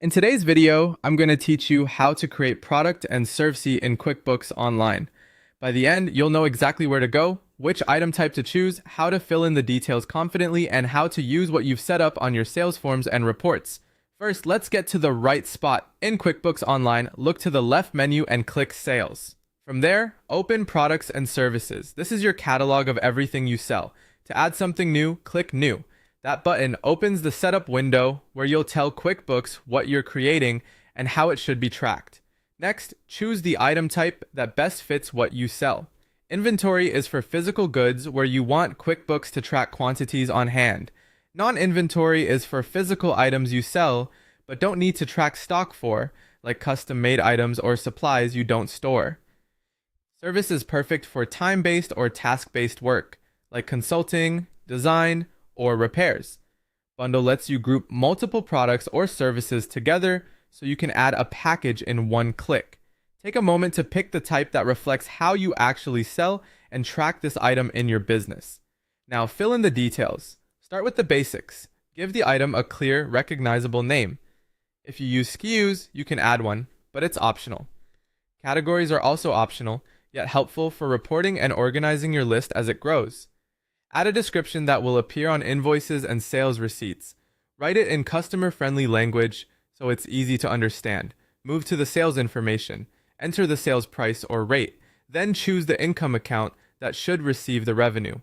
In today's video, I'm going to teach you how to create product and service in QuickBooks Online. By the end, you'll know exactly where to go, which item type to choose, how to fill in the details confidently, and how to use what you've set up on your sales forms and reports. First, let's get to the right spot. In QuickBooks Online, look to the left menu and click Sales. From there, open Products and Services. This is your catalog of everything you sell. To add something new, click New. That button opens the setup window where you'll tell QuickBooks what you're creating and how it should be tracked. Next, choose the item type that best fits what you sell. Inventory is for physical goods where you want QuickBooks to track quantities on hand. Non-inventory is for physical items you sell but don't need to track stock for, like custom-made items or supplies you don't store. Service is perfect for time-based or task-based work, like consulting, design, or repairs. Bundle lets you group multiple products or services together so you can add a package in one click. Take a moment to pick the type that reflects how you actually sell and track this item in your business. Now fill in the details. Start with the basics. Give the item a clear, recognizable name. If you use SKUs, you can add one, but it's optional. Categories are also optional, yet helpful for reporting and organizing your list as it grows. Add a description that will appear on invoices and sales receipts. Write it in customer-friendly language so it's easy to understand. Move to the sales information. Enter the sales price or rate. Then choose the income account that should receive the revenue.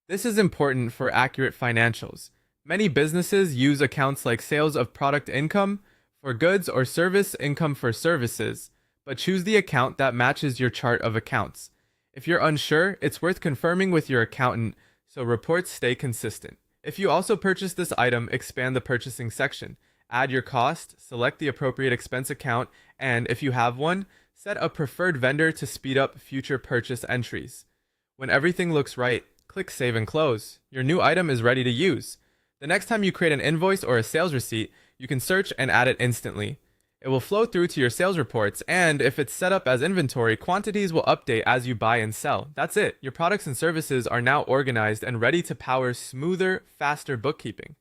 This is important for accurate financials. Many businesses use accounts like sales of product income for goods or service income for services, but choose the account that matches your chart of accounts. If you're unsure, it's worth confirming with your accountant so reports stay consistent. If you also purchase this item, expand the purchasing section. Add your cost, select the appropriate expense account, and if you have one, set a preferred vendor to speed up future purchase entries. When everything looks right, click Save and Close. Your new item is ready to use. The next time you create an invoice or a sales receipt, you can search and add it instantly. It will flow through to your sales reports, and if it's set up as inventory, quantities will update as you buy and sell. That's it. Your products and services are now organized and ready to power smoother, faster bookkeeping.